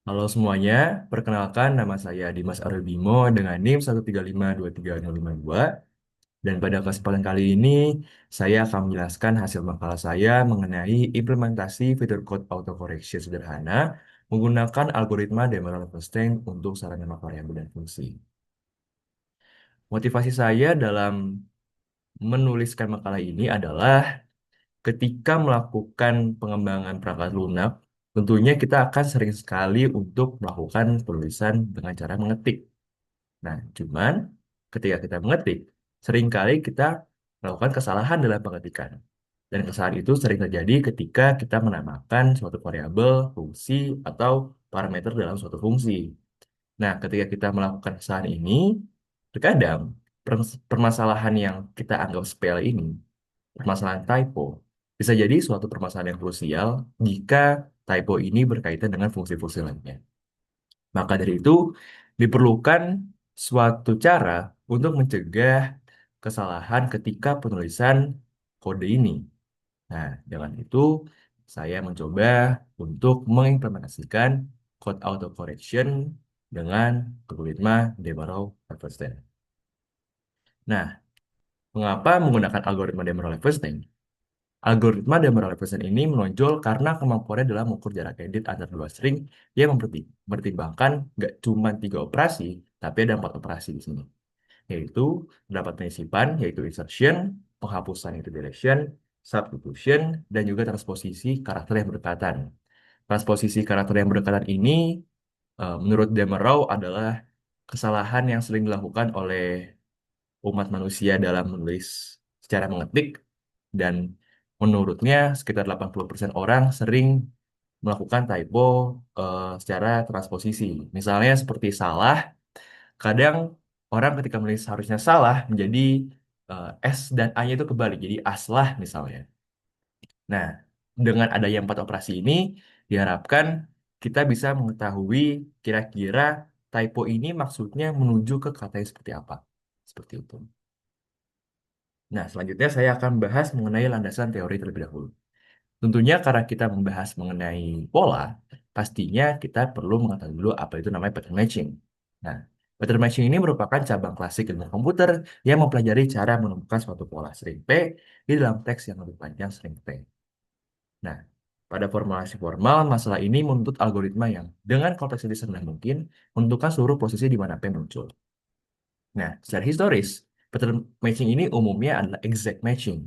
Halo semuanya, perkenalkan nama saya Dimas Arubimo dengan NIM 1352302. Dan pada kesempatan kali ini, saya akan menjelaskan hasil makalah saya mengenai implementasi fitur code autocorrection sederhana menggunakan algoritma Demirel-Levenstein untuk sarana variabel dan fungsi. Motivasi saya dalam menuliskan makalah ini adalah ketika melakukan pengembangan perangkat lunak, tentunya kita akan sering sekali untuk melakukan penulisan dengan cara mengetik. Nah, cuman ketika kita mengetik, seringkali kita melakukan kesalahan dalam pengetikan. Dan kesalahan itu sering terjadi ketika kita menambahkan suatu variabel, fungsi, atau parameter dalam suatu fungsi. Nah, ketika kita melakukan kesalahan ini, terkadang permasalahan yang kita anggap sepele ini, permasalahan typo, bisa jadi suatu permasalahan yang krusial jika typo ini berkaitan dengan fungsi-fungsi lainnya. Maka dari itu, diperlukan suatu cara untuk mencegah kesalahan ketika penulisan kode ini. Nah, dengan itu, saya mencoba untuk mengimplementasikan code autocorrection dengan algoritma Demirel-Levenstein. Nah, mengapa menggunakan algoritma Demirel-Levenstein? Algoritma Demirel-Levenstein ini menonjol karena kemampuannya dalam mengukur jarak edit antar dua string yang mempertimbangkan nggak cuma tiga operasi, tapi ada empat operasi di sini, yaitu terdapat penyisipan, yaitu insertion, penghapusan, yaitu deletion, substitution, dan juga transposisi karakter yang berdekatan. Transposisi karakter yang berdekatan ini, menurut Demirel, adalah kesalahan yang sering dilakukan oleh umat manusia dalam menulis secara mengetik, dan menurutnya sekitar 80% orang sering melakukan typo secara transposisi. Misalnya seperti salah, kadang orang ketika menulis harusnya salah menjadi S dan A-nya itu kebalik, jadi aslah misalnya. Nah, dengan adanya empat operasi ini, diharapkan kita bisa mengetahui kira-kira typo ini maksudnya menuju ke kata yang seperti apa. Seperti itu. Nah, selanjutnya saya akan bahas mengenai landasan teori terlebih dahulu. Tentunya karena kita membahas mengenai pola, pastinya kita perlu mengetahui dulu apa itu namanya pattern matching. Nah, pattern matching ini merupakan cabang klasik ilmu komputer yang mempelajari cara menemukan suatu pola string P di dalam teks yang lebih panjang string P. Nah, pada formulasi formal, masalah ini menuntut algoritma yang dengan kompleksitas rendah mungkin menentukan seluruh posisi di mana P muncul. Nah, secara historis, pattern matching ini umumnya adalah exact matching.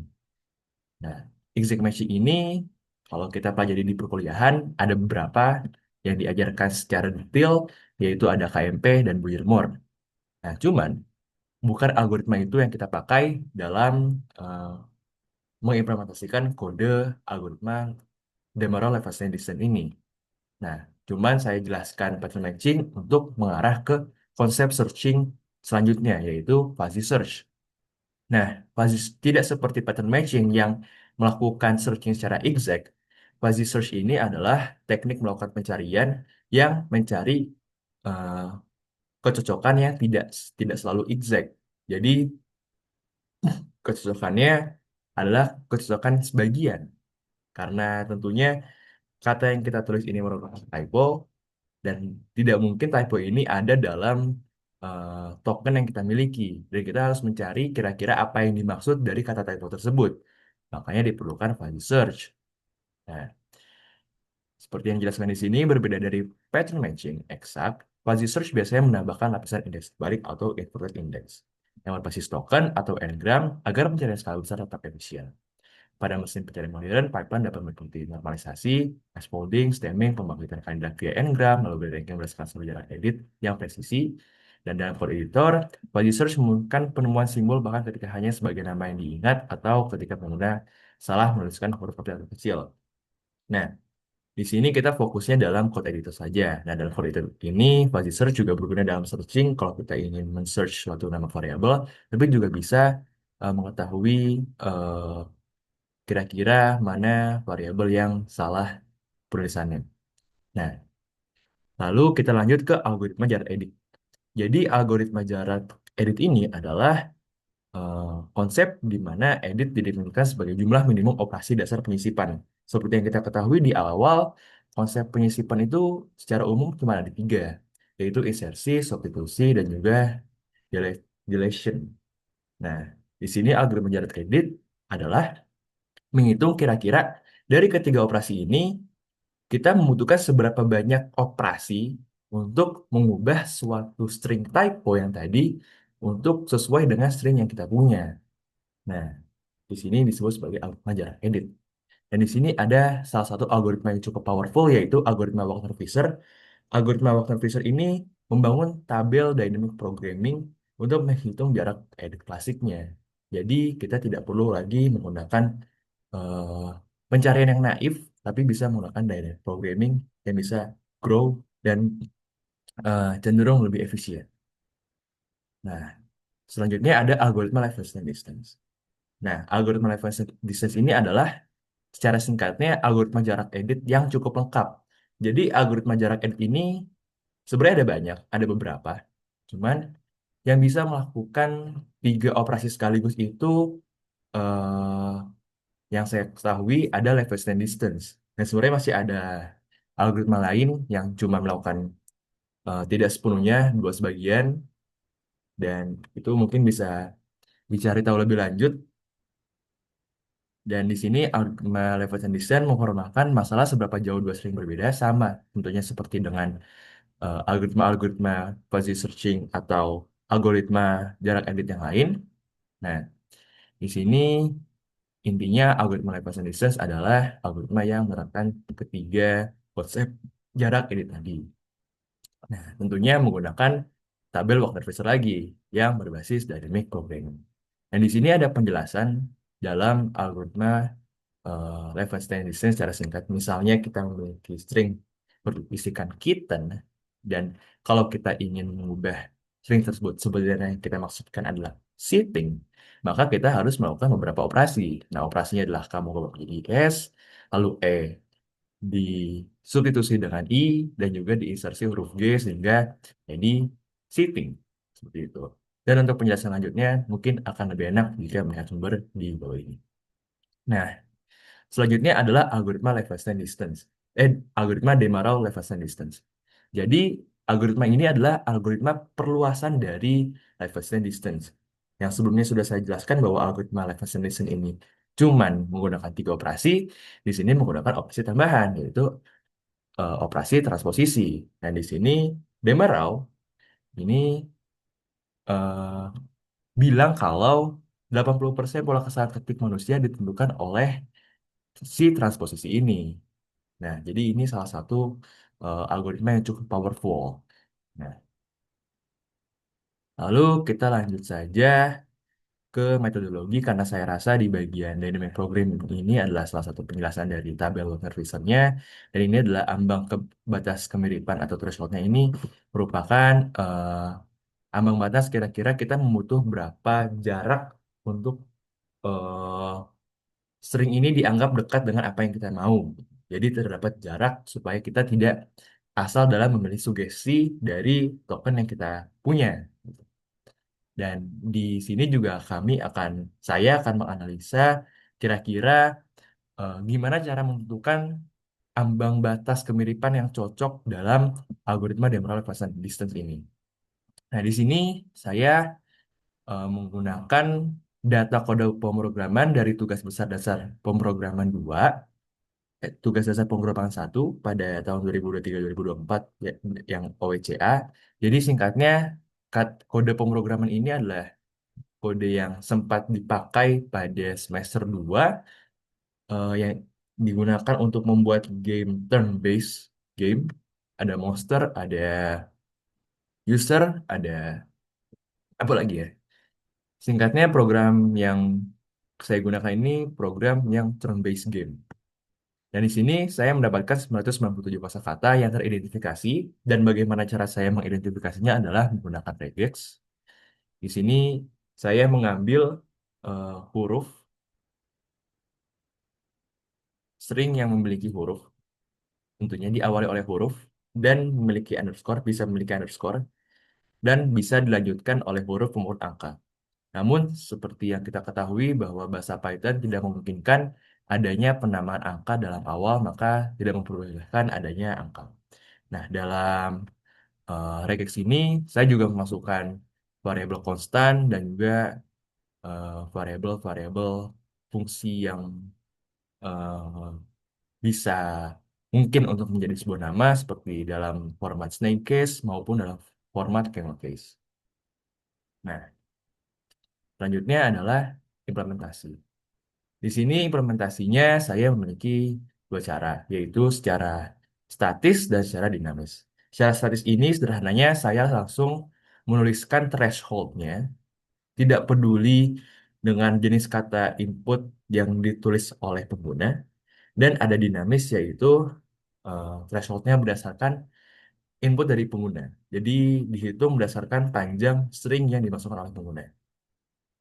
Nah, exact matching ini kalau kita pelajari di perkuliahan ada beberapa yang diajarkan secara detail, yaitu ada KMP dan Boyer-Moore. Nah, cuman bukan algoritma itu yang kita pakai dalam mengimplementasikan kode algoritma Demirel-Levenstein Distance ini. Nah, cuman saya jelaskan pattern matching untuk mengarah ke konsep searching selanjutnya, yaitu fuzzy search. Nah, tidak seperti pattern matching yang melakukan searching secara exact. Fuzzy search ini adalah teknik melakukan pencarian yang mencari eh, kecocokan yang tidak selalu exact. Jadi, kecocokannya adalah kecocokan sebagian. Karena tentunya kata yang kita tulis ini merupakan typo, dan tidak mungkin typo ini ada dalam token yang kita miliki. Dan kita harus mencari kira-kira apa yang dimaksud dari kata typo tersebut. Makanya diperlukan fuzzy search. Nah, seperti yang dijelaskan di sini, berbeda dari pattern matching eksak, fuzzy search biasanya menambahkan lapisan indeks balik atau inverted index yang berbasis token atau n-gram agar pencarian skala besar tetap efisien. Pada mesin pencarian modern, pipeline dapat mengikuti normalisasi, scaffolding, stemming, pembangkitan kandidat via n-gram, lalu ranking berdasarkan seluruh jarak edit yang presisi. Dan dalam code editor, fuzzy search memungkinkan penemuan simbol bahkan ketika hanya sebagai nama yang diingat atau ketika pengguna salah menuliskan huruf kapital kecil. Nah, di sini kita fokusnya dalam code editor saja. Nah, dalam code editor ini, fuzzy search juga berguna dalam searching kalau kita ingin men-search suatu nama variabel, tapi juga bisa mengetahui eh, kira-kira mana variabel yang salah penulisannya. Nah, lalu kita lanjut ke algoritma jarak edit. Jadi, algoritma jarak edit ini adalah eh, konsep di mana edit didefinisikan sebagai jumlah minimum operasi dasar penyisipan. Seperti yang kita ketahui di awal, konsep penyisipan itu secara umum cuma ada tiga, yaitu insersi, substitusi, dan juga deletion. Nah, di sini algoritma jarak kredit adalah menghitung kira-kira dari ketiga operasi ini kita membutuhkan seberapa banyak operasi untuk mengubah suatu string typo yang tadi untuk sesuai dengan string yang kita punya. Nah, di sini disebut sebagai algoritma jarak kredit. Dan di sini ada salah satu algoritma yang cukup powerful yaitu algoritma Wagner-Fisher. Algoritma Wagner-Fisher ini membangun tabel dynamic programming untuk menghitung jarak edit klasiknya. Jadi kita tidak perlu lagi menggunakan eh, pencarian yang naif, tapi bisa menggunakan dynamic programming yang bisa grow dan cenderung lebih efisien. Nah, selanjutnya ada algoritma Lefferts distance. Nah, algoritma Lefferts distance ini adalah secara singkatnya algoritma jarak edit yang cukup lengkap. Jadi algoritma jarak edit ini sebenarnya ada banyak, ada beberapa. Cuman yang bisa melakukan tiga operasi sekaligus itu eh, yang saya ketahui ada level stand distance. Dan sebenarnya masih ada algoritma lain yang cuma melakukan tidak sepenuhnya dua sebagian dan itu mungkin bisa dicari tahu lebih lanjut. Dan di sini algoritma level stand distance menghormatkan masalah seberapa jauh dua string berbeda sama tentunya seperti dengan algoritma-algoritma fuzzy searching atau algoritma jarak edit yang lain. Nah, di sini intinya algoritma Leibniz distance adalah algoritma yang menerapkan ketiga konsep jarak edit tadi. Nah, tentunya menggunakan tabel Wagner-Fisher lagi yang berbasis dynamic programming. Dan di sini ada penjelasan dalam algoritma Left-Stein distance secara singkat. Misalnya kita memiliki string berisikan kitten dan kalau kita ingin mengubah string tersebut sebenarnya yang kita maksudkan adalah sitting, maka kita harus melakukan beberapa operasi. Nah, operasinya adalah kamu ubah menjadi S, lalu E disubstitusi dengan I dan juga diinsersi huruf G sehingga jadi sitting seperti itu. Dan untuk penjelasan lanjutnya mungkin akan lebih enak jika melihat sumber di bawah ini. Nah, selanjutnya adalah algoritma Lefferts distance. Algoritma Demarol-Lefferts distance. Jadi, algoritma ini adalah algoritma perluasan dari Lefferts distance. Yang sebelumnya sudah saya jelaskan bahwa algoritma Lefferts distance ini cuman menggunakan tiga operasi, di sini menggunakan operasi tambahan, yaitu operasi transposisi. Dan di sini Demarol ini eh, bilang kalau 80% pola kesalahan ketik manusia ditentukan oleh si transposisi ini. Nah, jadi ini salah satu algoritma yang cukup powerful. Nah, lalu kita lanjut saja ke metodologi karena saya rasa di bagian dynamic programming ini adalah salah satu penjelasan dari tabel Wagner-Fishernya dan ini adalah ambang ke batas kemiripan atau thresholdnya ini merupakan ambang batas kira-kira kita membutuh berapa jarak untuk eh, string ini dianggap dekat dengan apa yang kita mau. Jadi terdapat jarak supaya kita tidak asal dalam memilih sugesti dari token yang kita punya. Dan di sini juga saya akan menganalisa kira-kira gimana cara menentukan ambang batas kemiripan yang cocok dalam algoritma Demarol Passion Distance ini. Nah, di sini saya menggunakan data kode pemrograman dari tugas besar dasar pemrograman 2 tugas dasar pemrograman 1 pada tahun 2023-2024 yang OWCA. Jadi singkatnya kode pemrograman ini adalah kode yang sempat dipakai pada semester 2 yang digunakan untuk membuat game turn-based game. Ada monster, ada user, ada apa lagi ya? Singkatnya program yang saya gunakan ini program yang turn-based game. Dan di sini saya mendapatkan 997 kosakata yang teridentifikasi dan bagaimana cara saya mengidentifikasinya adalah menggunakan regex. Di sini saya mengambil huruf string yang memiliki huruf, tentunya diawali oleh huruf dan memiliki underscore, bisa memiliki underscore dan bisa dilanjutkan oleh huruf pengurut angka. Namun seperti yang kita ketahui bahwa bahasa Python tidak memungkinkan adanya penamaan angka dalam awal, maka tidak memperbolehkan adanya angka. Nah, dalam regex ini, saya juga memasukkan variabel konstan dan juga variabel-variabel fungsi yang eh, bisa mungkin untuk menjadi sebuah nama seperti dalam format snake case maupun dalam format camel case. Nah, selanjutnya adalah implementasi. Di sini implementasinya saya memiliki dua cara, yaitu secara statis dan secara dinamis. Secara statis ini sederhananya saya langsung menuliskan threshold-nya, tidak peduli dengan jenis kata input yang ditulis oleh pengguna, dan ada dinamis yaitu threshold-nya berdasarkan input dari pengguna. Jadi dihitung berdasarkan panjang string yang dimasukkan oleh pengguna.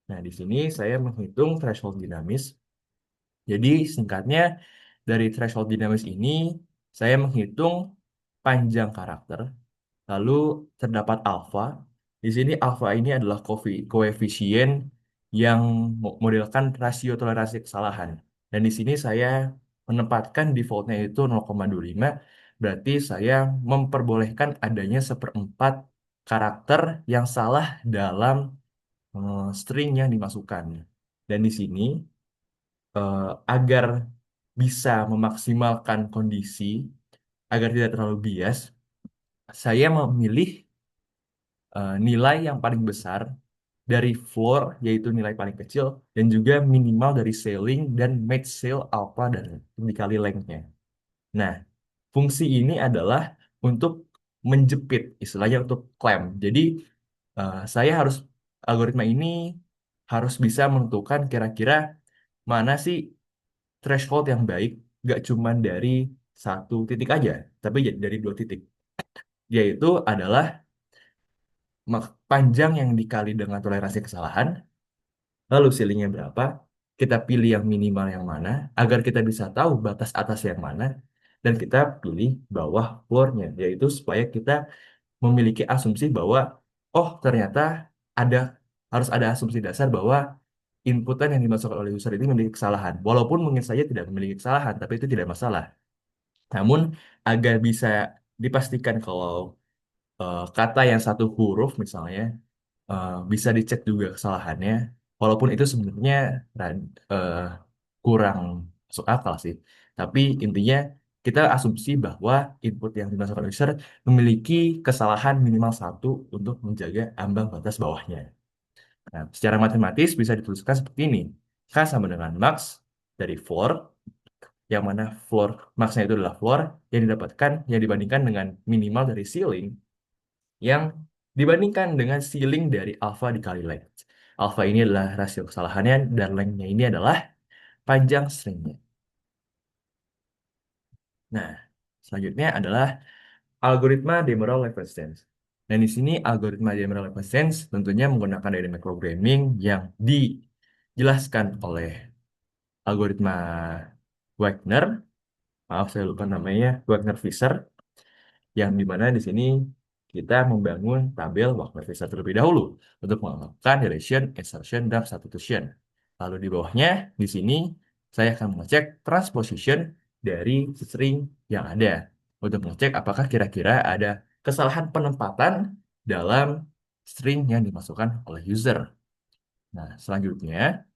Nah, di sini saya menghitung threshold dinamis. Jadi singkatnya dari threshold dinamis ini saya menghitung panjang karakter, lalu terdapat alfa. Di sini alfa ini adalah koefisien yang modelkan rasio toleransi kesalahan. Dan di sini saya menempatkan defaultnya itu 0,25, berarti saya memperbolehkan adanya seperempat karakter yang salah dalam string yang dimasukkan. Dan di sini agar bisa memaksimalkan kondisi, agar tidak terlalu bias, saya memilih nilai yang paling besar dari floor, yaitu nilai paling kecil, dan juga minimal dari ceiling dan max cell alpha dan dikali length-nya. Nah, fungsi ini adalah untuk menjepit, istilahnya untuk clamp. Jadi, saya harus, algoritma ini harus bisa menentukan kira-kira mana sih threshold yang baik, gak cuman dari satu titik aja, tapi dari dua titik. Yaitu adalah panjang yang dikali dengan toleransi kesalahan, lalu ceilingnya berapa, kita pilih yang minimal yang mana, agar kita bisa tahu batas atas yang mana, dan kita pilih bawah floor-nya, yaitu supaya kita memiliki asumsi bahwa, oh ternyata ada harus ada asumsi dasar bahwa inputan yang dimasukkan oleh user ini memiliki kesalahan. Walaupun mungkin saja tidak memiliki kesalahan, tapi itu tidak masalah. Namun, agar bisa dipastikan kalau kata yang satu huruf misalnya bisa dicek juga kesalahannya, walaupun itu sebenarnya eh, kurang masuk akal sih. Tapi intinya kita asumsi bahwa input yang dimasukkan user memiliki kesalahan minimal satu untuk menjaga ambang batas bawahnya. Nah, secara matematis bisa dituliskan seperti ini. K sama dengan max dari floor, yang mana floor, max-nya itu adalah floor, yang didapatkan, yang dibandingkan dengan minimal dari ceiling, yang dibandingkan dengan ceiling dari alpha dikali length. Alpha ini adalah rasio kesalahannya, dan length-nya ini adalah panjang stringnya. Nah, selanjutnya adalah algoritma Demerol-Levenshtein. Dan di sini algoritma Demerol-Levenshtein tentunya menggunakan dynamic programming yang dijelaskan oleh algoritma Wagner, maaf saya lupa namanya, Wagner-Visser, yang dimana di sini kita membangun tabel Wagner-Visser terlebih dahulu untuk melakukan relation, insertion, dan substitution. Lalu di bawahnya, di sini saya akan mengecek transposition dari string yang ada untuk mengecek apakah kira-kira ada kesalahan penempatan dalam string yang dimasukkan oleh user. Nah, selanjutnya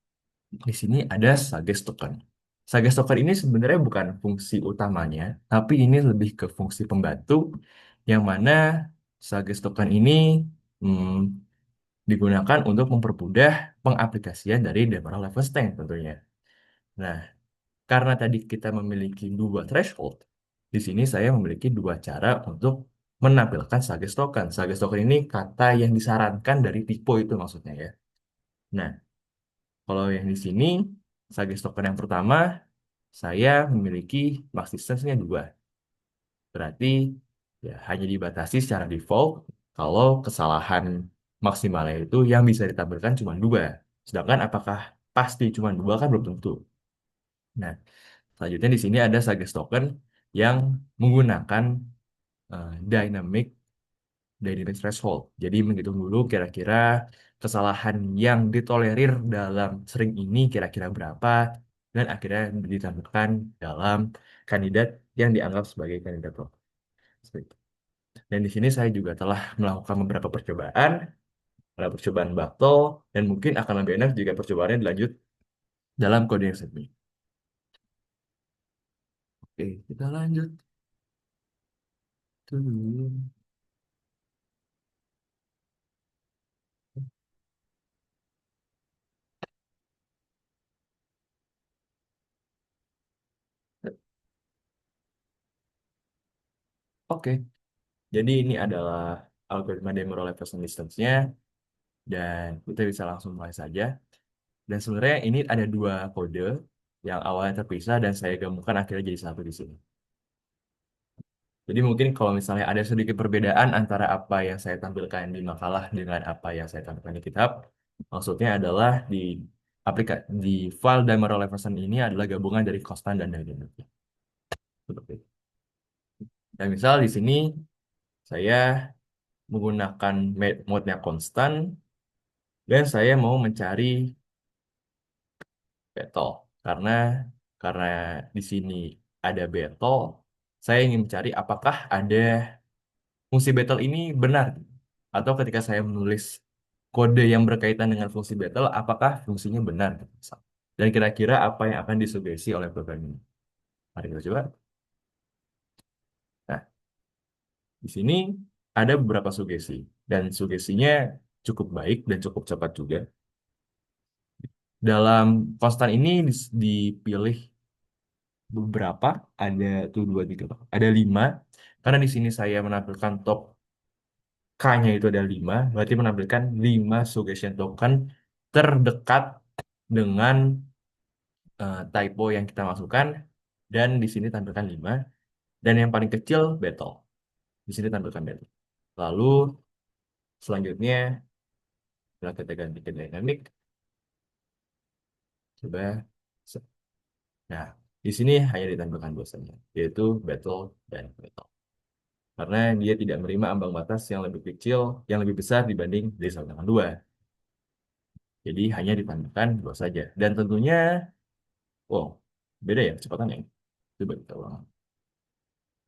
di sini ada suggest token. Suggest token ini sebenarnya bukan fungsi utamanya, tapi ini lebih ke fungsi pembantu, yang mana suggest token ini hmm, digunakan untuk mempermudah pengaplikasian dari Demerol-Levenshtein tentunya. Nah, karena tadi kita memiliki dua threshold, di sini saya memiliki dua cara untuk menampilkan suggest token. Suggest token ini kata yang disarankan dari typo itu maksudnya ya. Nah, kalau yang di sini, suggest token yang pertama, saya memiliki max distance-nya 2. Berarti ya hanya dibatasi secara default kalau kesalahan maksimalnya itu yang bisa ditampilkan cuma 2. Sedangkan apakah pasti cuma 2 kan belum tentu. Nah, selanjutnya di sini ada suggest token yang menggunakan dynamic dynamic threshold. Jadi menghitung dulu kira-kira kesalahan yang ditolerir dalam string ini kira-kira berapa. dan akhirnya ditampilkan dalam kandidat yang dianggap sebagai kandidat top. Seperti itu. Dan di sini saya juga telah melakukan beberapa percobaan, ada percobaan battle, dan mungkin akan lebih enak jika percobaannya dilanjut dalam coding segmen. Oke, kita lanjut. Tuh. Oke, jadi ini adalah algoritma Demerol Everson Distance-nya, dan kita bisa langsung mulai saja. Dan sebenarnya ini ada dua kode yang awalnya terpisah dan saya gabungkan akhirnya jadi satu di sini. Jadi mungkin kalau misalnya ada sedikit perbedaan antara apa yang saya tampilkan di makalah dengan apa yang saya tampilkan di kitab, maksudnya adalah di file Dimer Leveson ini adalah gabungan dari konstan dan dynamic. Seperti itu. Dan misal di sini saya menggunakan mode-nya konstan dan saya mau mencari battle karena karena di sini ada battle, saya ingin mencari apakah ada fungsi battle ini benar atau ketika saya menulis kode yang berkaitan dengan fungsi battle apakah fungsinya benar dan kira-kira apa yang akan disugesti oleh program ini. Mari kita coba. Nah, di sini ada beberapa sugesti dan sugestinya cukup baik dan cukup cepat juga. Dalam konstan ini dipilih beberapa, ada tuh dua tiga, ada lima. Karena di sini saya menampilkan top K-nya itu ada 5, berarti menampilkan 5 suggestion token terdekat dengan typo yang kita masukkan, dan di sini tampilkan 5, dan yang paling kecil battle. Di sini tampilkan battle. Lalu selanjutnya setelah kita ganti ke dynamic, coba. Nah, di sini hanya ditampilkan dua saja, yaitu battle dan battle. Karena dia tidak menerima ambang batas yang lebih kecil, yang lebih besar dibanding dari 1,2. Jadi hanya ditampilkan dua saja. Dan tentunya, wow, beda ya kecepatannya. Coba kita ulang.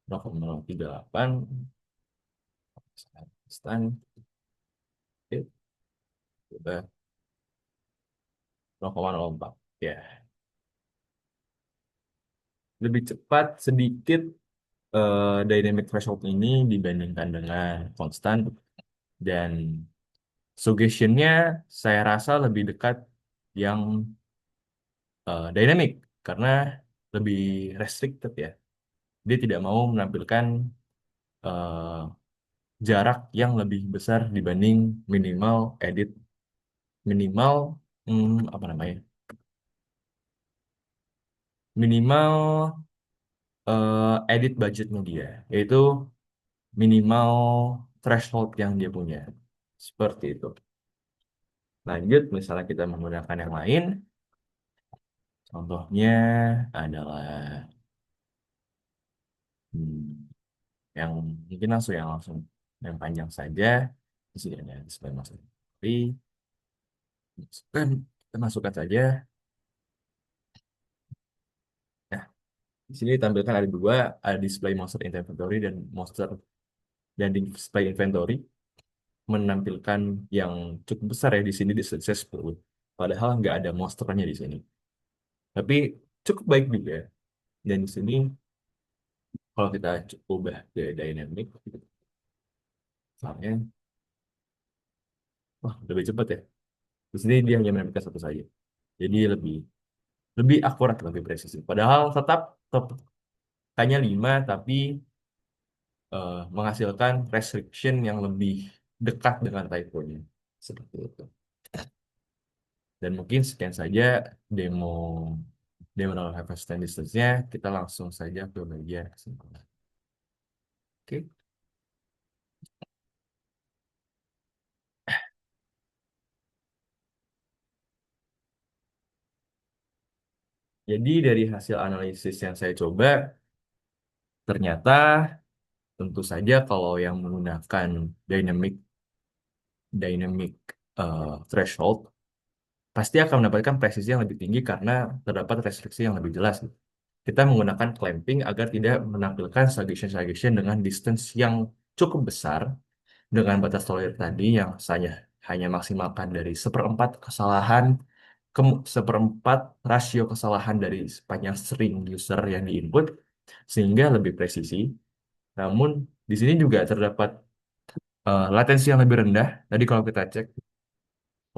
0,038 stand, oke, coba 0,04. Ya, lebih cepat sedikit dynamic threshold ini dibandingkan dengan konstan, dan suggestionnya saya rasa lebih dekat yang dynamic karena lebih restricted ya. Dia tidak mau menampilkan eh, jarak yang lebih besar dibanding minimal edit minimal apa namanya, minimal edit budgetnya dia, yaitu minimal threshold yang dia punya, seperti itu. Lanjut, misalnya kita menggunakan yang lain, contohnya adalah hmm, yang mungkin langsung yang panjang saja. Di sini ada display master. Tapi kita masukkan saja. Nah, di sini ditampilkan ada dua, ada display monster inventory dan monster, dan di display inventory menampilkan yang cukup besar ya di sini di successful. Padahal nggak ada monsternya di sini. Tapi cukup baik juga. Dan di sini kalau kita ubah ke dynamic, misalnya, wah lebih cepat ya. Di sini dia hanya menampilkan satu saja. Jadi lebih lebih akurat, lebih presisi. Padahal tetap hanya 5, tapi menghasilkan restriction yang lebih dekat dengan typo-nya. Seperti itu. Dan mungkin sekian saja demo demo harvest distance-nya. Kita langsung saja ke bagian kesimpulan. Oke. Jadi dari hasil analisis yang saya coba, ternyata tentu saja kalau yang menggunakan dynamic dynamic threshold pasti akan mendapatkan presisi yang lebih tinggi karena terdapat restriksi yang lebih jelas. Kita menggunakan clamping agar tidak menampilkan suggestion-suggestion dengan distance yang cukup besar dengan batas tolerir tadi yang hanya maksimalkan dari seperempat rasio kesalahan dari sepanjang string user yang diinput sehingga lebih presisi. Namun di sini juga terdapat latensi yang lebih rendah. Tadi kalau kita cek,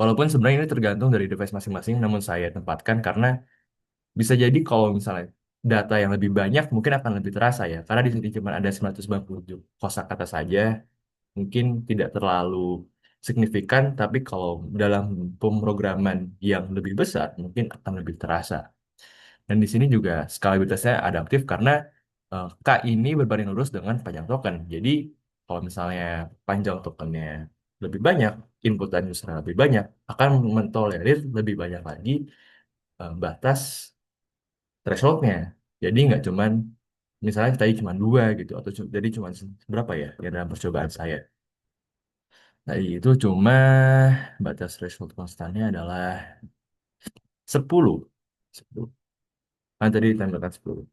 walaupun sebenarnya ini tergantung dari device masing-masing, namun saya tempatkan karena bisa jadi kalau misalnya data yang lebih banyak mungkin akan lebih terasa ya. Karena di sini cuma ada 997 kosakata saja, mungkin tidak terlalu signifikan, tapi kalau dalam pemrograman yang lebih besar mungkin akan lebih terasa. Dan di sini juga skalabilitasnya adaptif karena K ini berbanding lurus dengan panjang token. Jadi kalau misalnya panjang tokennya lebih banyak, input dan user lebih banyak, akan mentolerir lebih banyak lagi batas thresholdnya. Jadi nggak cuman misalnya tadi cuma dua gitu, atau jadi cuma berapa ya yang dalam percobaan saya. Nah itu cuma batas threshold konstannya adalah 10. 10. Kan tadi ditambahkan 10.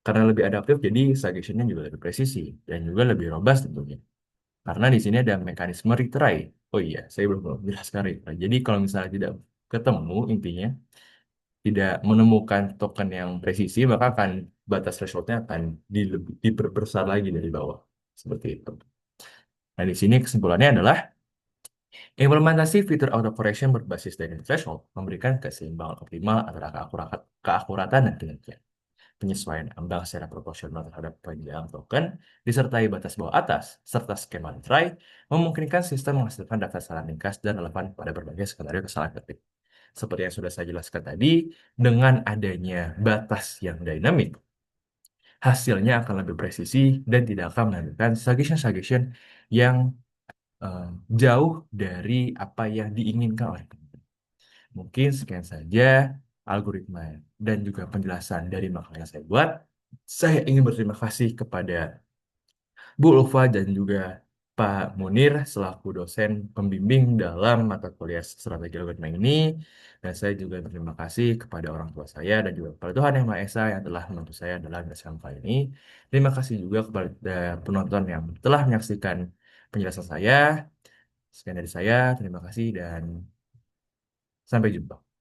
Karena lebih adaptif, jadi suggestion-nya juga lebih presisi dan juga lebih robust tentunya. Karena di sini ada mekanisme retry. Oh iya, saya belum jelaskan retry. Jadi kalau misalnya tidak ketemu intinya, tidak menemukan token yang presisi, maka akan batas threshold-nya akan diperbesar lagi dari bawah. Seperti itu. Nah, di sini kesimpulannya adalah implementasi fitur autocorrection berbasis dynamic threshold memberikan keseimbangan optimal antara keakuratan dan kinerja. Penyesuaian ambang secara proporsional terhadap panjang token, disertai batas bawah atas, serta skema retry, memungkinkan sistem menghasilkan daftar salah ringkas dan relevan pada berbagai skenario kesalahan ketik. Seperti yang sudah saya jelaskan tadi, dengan adanya batas yang dynamic, hasilnya akan lebih presisi dan tidak akan menghasilkan suggestion-suggestion yang eh, jauh dari apa yang diinginkan oleh pengguna. Mungkin sekian saja algoritma dan juga penjelasan dari makalah yang saya buat. Saya ingin berterima kasih kepada Bu Ulfa dan juga Pak Munir selaku dosen pembimbing dalam mata kuliah strategi algoritma ini. Dan saya juga berterima kasih kepada orang tua saya dan juga kepada Tuhan Yang Maha Esa yang telah membantu saya dalam menyelesaikan kali ini. Terima kasih juga kepada penonton yang telah menyaksikan penjelasan saya. Sekian dari saya, terima kasih dan sampai jumpa.